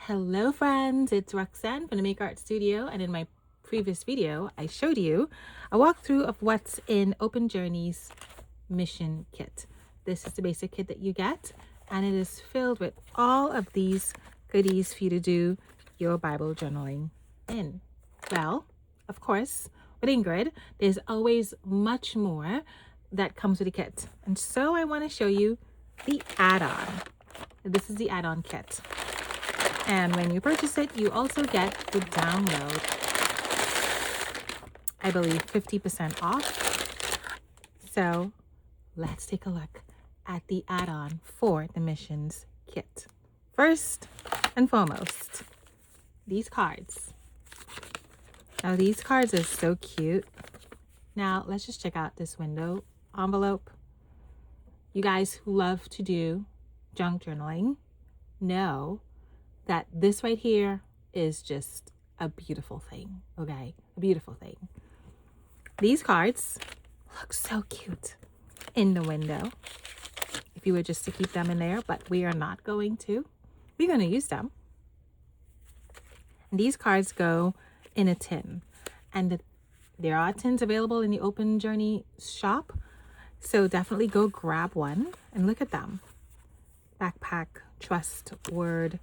Hello friends, it's Roxanne from the Make Art Studio, and in my previous video I showed you a walkthrough of what's in Open Journey's mission kit. This is the basic kit that you get, and it is filled with all of these goodies for you to do your Bible journaling in. Well, of course, with Ingrid, there's always much more that comes with the kit, and so I want to show you the add-on. This is the add-on kit. And when you purchase it, you also get the download, I believe 50% off. So let's take a look at the add-on for the missions kit. First and foremost, these cards. Now these cards are so cute. Now let's just check out this window envelope. You guys who love to do junk journaling know that this right here is just a beautiful thing, okay? A beautiful thing. These cards look so cute in the window if you were just to keep them in there, but we are not going to. We're going to use them. And these cards go in a tin, and there are tins available in the Open Journey shop, so definitely go grab one and look at them. Backpack, trust, word.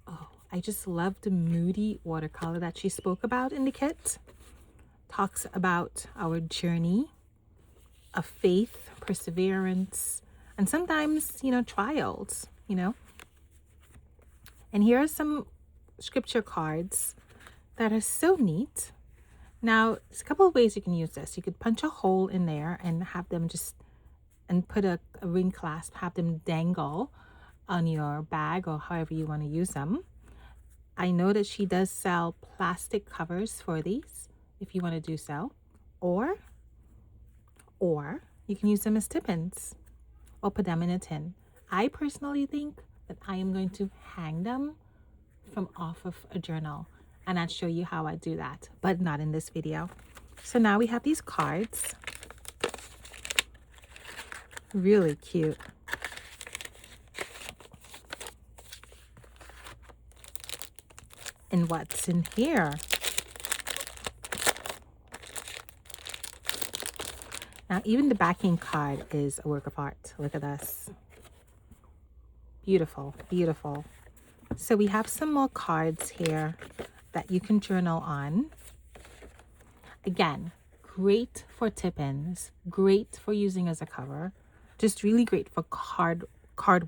Oh, I just love the moody watercolor that she spoke about in the kit. Talks about our journey of faith, perseverance, and sometimes, trials, And here are some scripture cards that are so neat. Now, there's a couple of ways you can use this. You could punch a hole in there and have them and put a ring clasp, have them dangle on your bag or however you want to use them. I know that she does sell plastic covers for these if you want to do so, or you can use them as tip-ins or put them in a tin. I personally think that I am going to hang them from off of a journal, and I'll show you how I do that, but not in this video. So now we have these cards. Really cute. And what's in here? Now, even the backing card is a work of art. Look at this. Beautiful, beautiful. So we have some more cards here that you can journal on. Again, great for tip-ins, great for using as a cover, just really great for card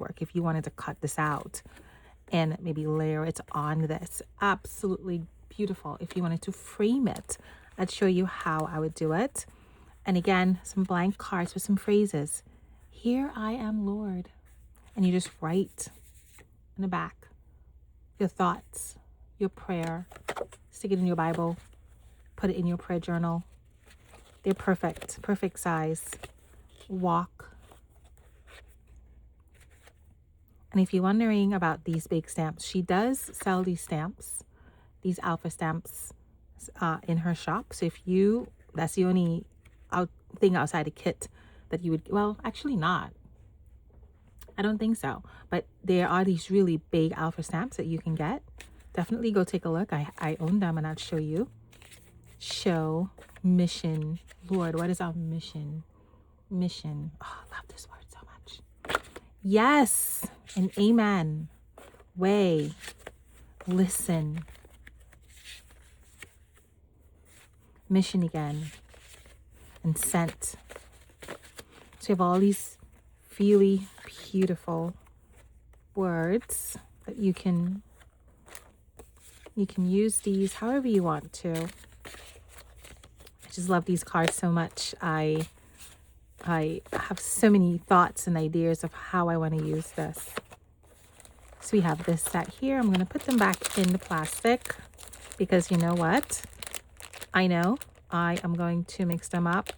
work if you wanted to cut this out and maybe layer it on this. Absolutely beautiful. If you wanted to frame it, I'd show you how I would do it. And again, some blank cards with some phrases. Here I am, Lord. And you just write in the back your thoughts, your prayer. Stick it in your Bible. Put it in your prayer journal. They're perfect size. Walk. And if you're wondering about these big stamps, she does sell these stamps, these alpha stamps in her shop. So that's the only thing outside the kit that you would, well, actually not. I don't think so. But there are these really big alpha stamps that you can get. Definitely go take a look. I own them and I'll show you. Show, mission. Lord, what is our mission? Mission. Oh, I love this word so much. Yes, and amen. Way, listen. Mission again. And sent. So you have all these really beautiful words that you can use these however you want to. I just love these cards so much. I have so many thoughts and ideas of how I want to use this. So we have this set here. I'm going to put them back in the plastic because you know what? I know I am going to mix them up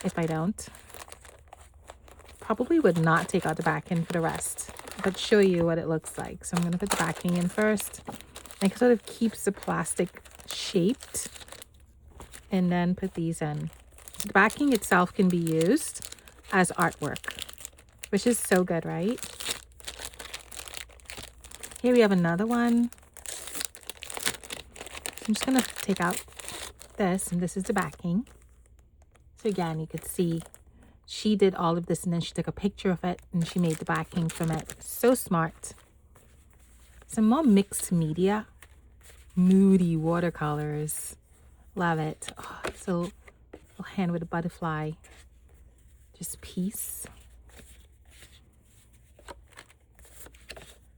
if I don't. Probably would not take out the backing for the rest, but show you what it looks like. So I'm going to put the backing in first. It sort of keeps the plastic shaped, and then put these in. The backing itself can be used as artwork, which is so good, right? Here we have another one. I'm just going to take out this, and this is the backing. So again, you could see she did all of this, and then she took a picture of it, and she made the backing from it. So smart. Some more mixed media. Moody watercolors. Love it. Oh, it's a little hand with a butterfly. Just peace.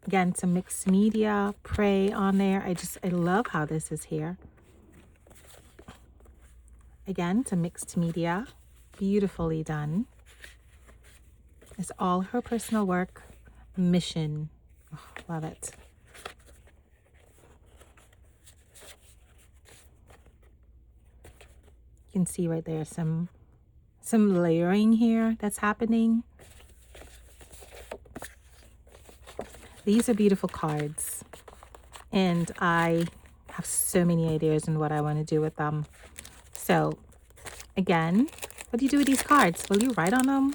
Again, some mixed media, pray on there. I love how this is here. Again, some mixed media, beautifully done. It's all her personal work, mission. Oh, love it. You can see right there some layering here that's happening. These are beautiful cards, and I have so many ideas on what I want to do with them. So again, what do you do with these cards? Will you write on them?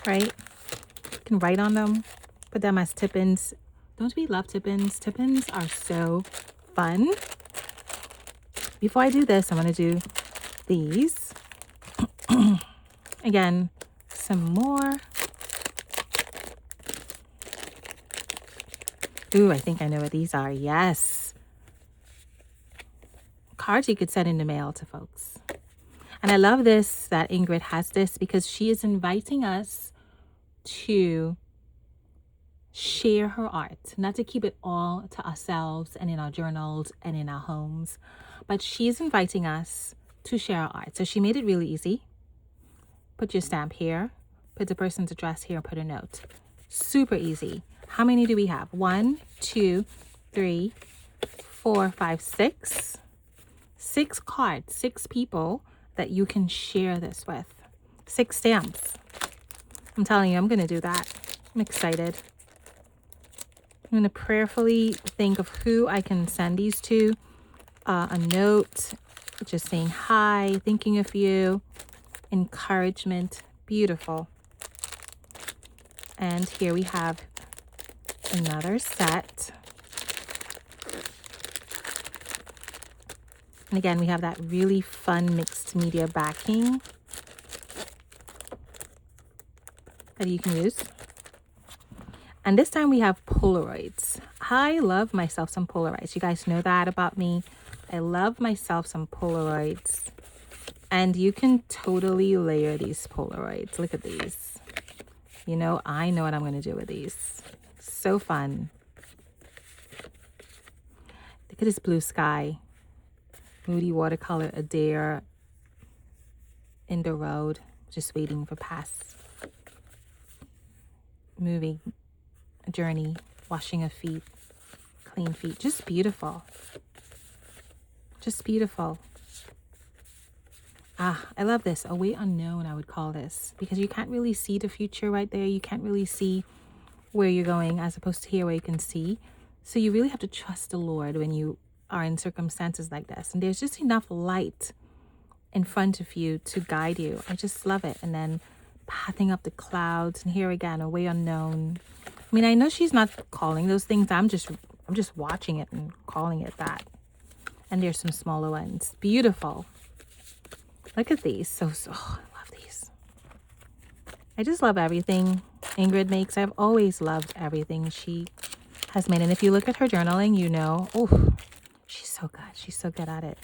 Right? You can write on them, put them as tip-ins. Don't we love tip-ins? Tip-ins are so fun. Before I do this, I'm going to do these. Again, some more. Ooh, I think I know what these are. Yes. Cards you could send in the mail to folks. And I love this, that Ingrid has this, because she is inviting us to share her art, not to keep it all to ourselves and in our journals and in our homes, but she's inviting us to share our art. So she made it really easy. Put your stamp here, put the person's address here, put a note. Super easy. How many do we have? 1, 2, 3, 4, 5, 6. 6 cards, 6 people that you can share this with. 6 stamps. I'm telling you, I'm going to do that. I'm excited. I'm going to prayerfully think of who I can send these to. A note, just saying hi, thinking of you, encouragement. Beautiful. And here we have another set. And again, we have that really fun mixed media backing that you can use. And this time we have Polaroids. I love myself some Polaroids. You guys know that about me. I love myself some Polaroids. And you can totally layer these Polaroids. Look at these. You know, I know what I'm going to do with these. So fun. Look at this blue sky. Moody watercolor Adair in the road, just waiting for pass. Moving a journey, washing of feet, clean feet. Just beautiful. Just beautiful. I love this. A way unknown, I would call this, because you can't really see the future right there. You can't really see where you're going, as opposed to here where you can see. So you really have to trust the Lord when you are in circumstances like this. And there's just enough light in front of you to guide you. I just love it. And then pathing up the clouds. And here again, a way unknown. I mean, I know she's not calling those things. I'm just watching it and calling it that. And there's some smaller ones. Beautiful. Look at these. Oh, I love these. I just love everything Ingrid makes. I've always loved everything she has made. And if you look at her journaling, you know, oh, she's so good. She's so good at it.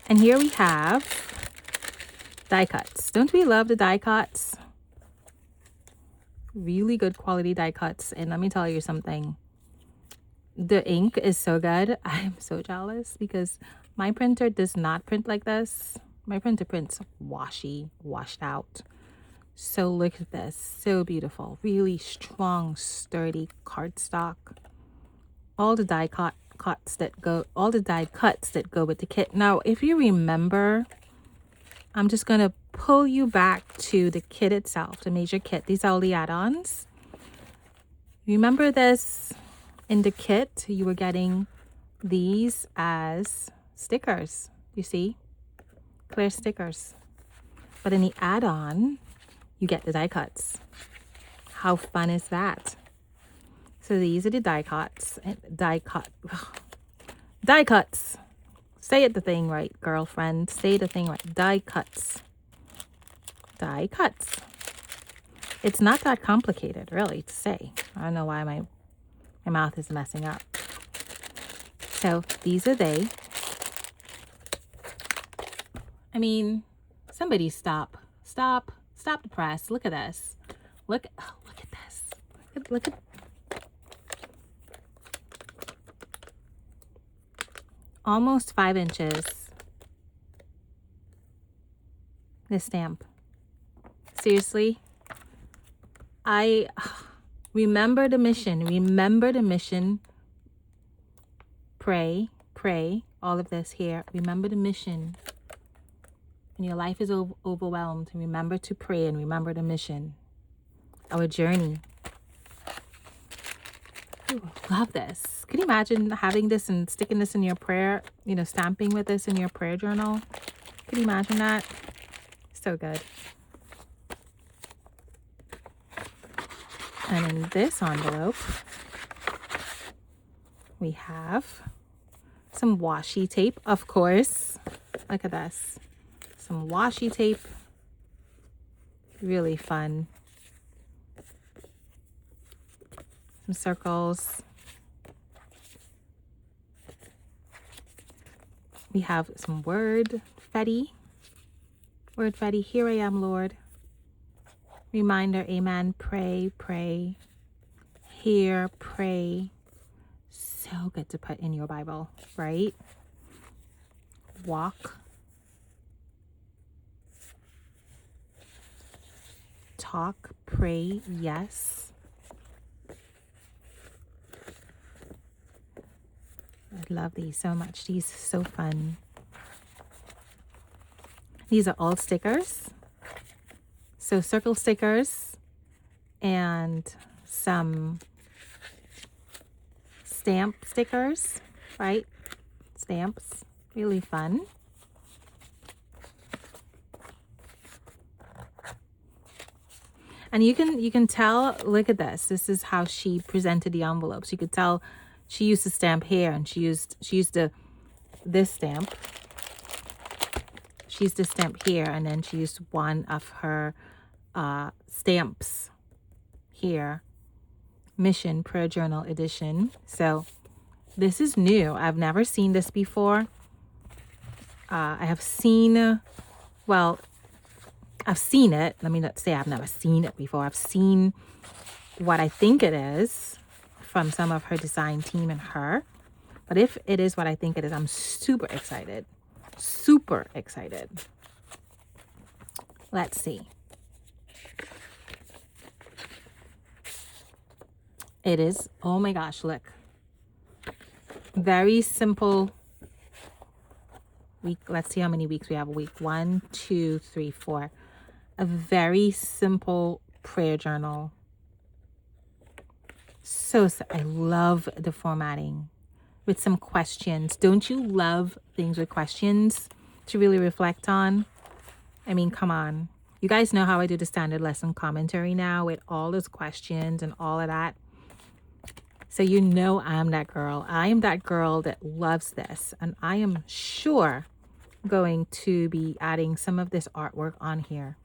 And here we have die cuts. Don't we love the die cuts? Really good quality die cuts. And let me tell you something. The ink is so good. I'm so jealous because my printer does not print like this. My printer prints washed out. So look at this. So beautiful. Really strong, sturdy cardstock. All the die cuts that go with the kit. Now, if you remember, I'm just going to pull you back to the kit itself, the major kit. These are all the add-ons. Remember this? In the kit, you were getting these as stickers. You see? Clear stickers. But in the add-on, you get the die cuts. How fun is that? So these are the die cuts. Die cuts. Say it the thing right, girlfriend. Say the thing right. Die cuts. Die cuts. It's not that complicated, really, to say. I don't know why my mouth is messing up. So these are they. I mean, somebody stop the press. Look at this. Look at this. Look at almost 5 inches. This stamp. Seriously, I remember the mission. Remember the mission. Pray. All of this here. Remember the mission. When your life is overwhelmed, remember to pray and remember the mission. Our journey. Ooh, love this. Can you imagine having this and sticking this in your prayer, stamping with this in your prayer journal? Can you imagine that? So good. And in this envelope, we have some washi tape, of course. Look at this. Some washi tape. Really fun. Some circles. We have some word fetty. Word fetty. Here I am, Lord. Reminder, amen. Pray. Hear, pray. So good to put in your Bible, right? Walk. Talk, pray, yes. I love these so much. These are so fun. These are all stickers. So circle stickers and some stamp stickers, right? Stamps, really fun. And you can tell, look at this. This is how she presented the envelopes. You could tell she used the stamp here and she used this stamp. She used the stamp here and then she used one of her stamps here. Mission Prayer Journal Edition. So this is new. I've never seen this before. I have seen, well, I've seen it. Let me not say I've never seen it before. I've seen what I think it is from some of her design team and her. But if it is what I think it is, I'm super excited. Super excited. Let's see. It is, oh my gosh, look. Very simple week. Let's see how many weeks we have a week. 1, 2, 3, 4. A very simple prayer journal. So I love the formatting with some questions. Don't you love things with questions to really reflect on? I mean, come on. You guys know how I do the standard lesson commentary now with all those questions and all of that. So you know I'm that girl. I am that girl that loves this. And I am sure going to be adding some of this artwork on here.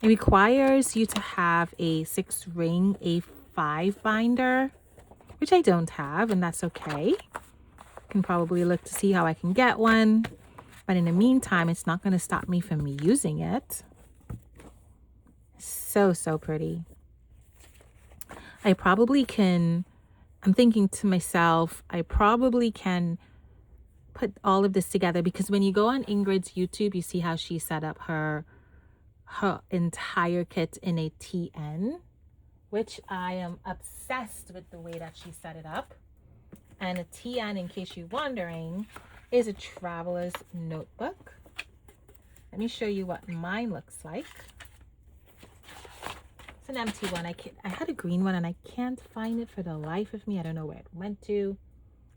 It requires you to have a 6-ring A5 binder, which I don't have, and that's okay. I can probably look to see how I can get one. But in the meantime, it's not going to stop me from using it. So, so pretty. I probably can... I'm thinking to myself, I probably can put all of this together because when you go on Ingrid's YouTube, you see how she set up her entire kit in a TN, which I am obsessed with the way that she set it up. And a TN, in case you're wondering, is a traveler's notebook. Let me show you what mine looks like. It's an empty one. I had a green one and I can't find it for the life of me. I don't know where it went to.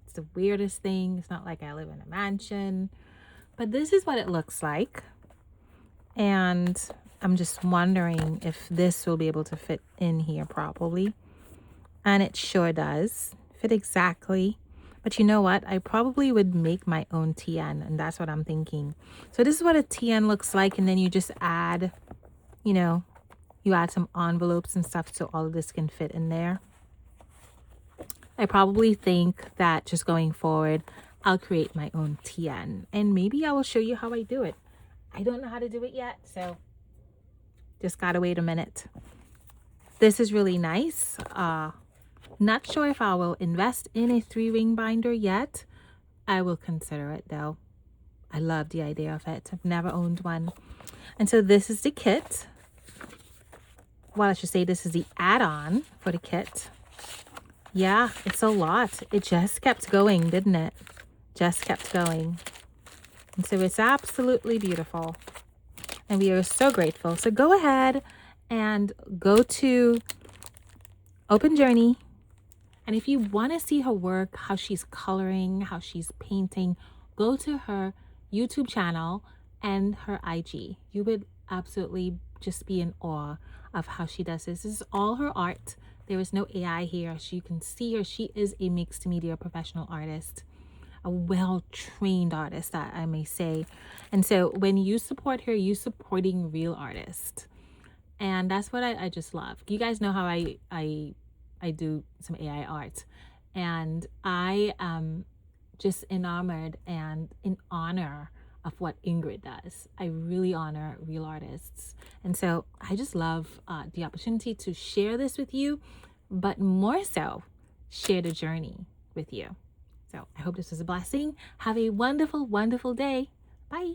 It's the weirdest thing. It's not like I live in a mansion. But this is what it looks like. And I'm just wondering if this will be able to fit in here properly. And it sure does fit exactly. But you know what? I probably would make my own TN, and that's what I'm thinking. So this is what a TN looks like, and then you just add, you know, you add some envelopes and stuff so all of this can fit in there. I probably think that just going forward, I'll create my own TN, and maybe I will show you how I do it. I don't know how to do it yet, so just gotta wait a minute. This is really nice. Not sure if I will invest in a 3-ring binder yet. I will consider it though. I love the idea of it. I've never owned one. And so this is the kit. Well, I should say this is the add-on for the kit. Yeah, it's a lot. It just kept going, didn't it? Just kept going. And so it's absolutely beautiful. And we are so grateful. So go ahead and go to Open Journey. And if you want to see her work, how she's coloring, how she's painting, go to her YouTube channel and her IG. You would absolutely just be in awe of how she does this. This is all her art. There is no AI here. As you can see her, she is a mixed media professional artist, a well-trained artist, that I may say. And so when you support her, you're supporting real artists. And that's what I just love. You guys know how I do some AI art, and I am just enamored and in honor of what Ingrid does. I really honor real artists. And so I just love the opportunity to share this with you, but more so, share the journey with you. So I hope this was a blessing. Have a wonderful, wonderful day. Bye.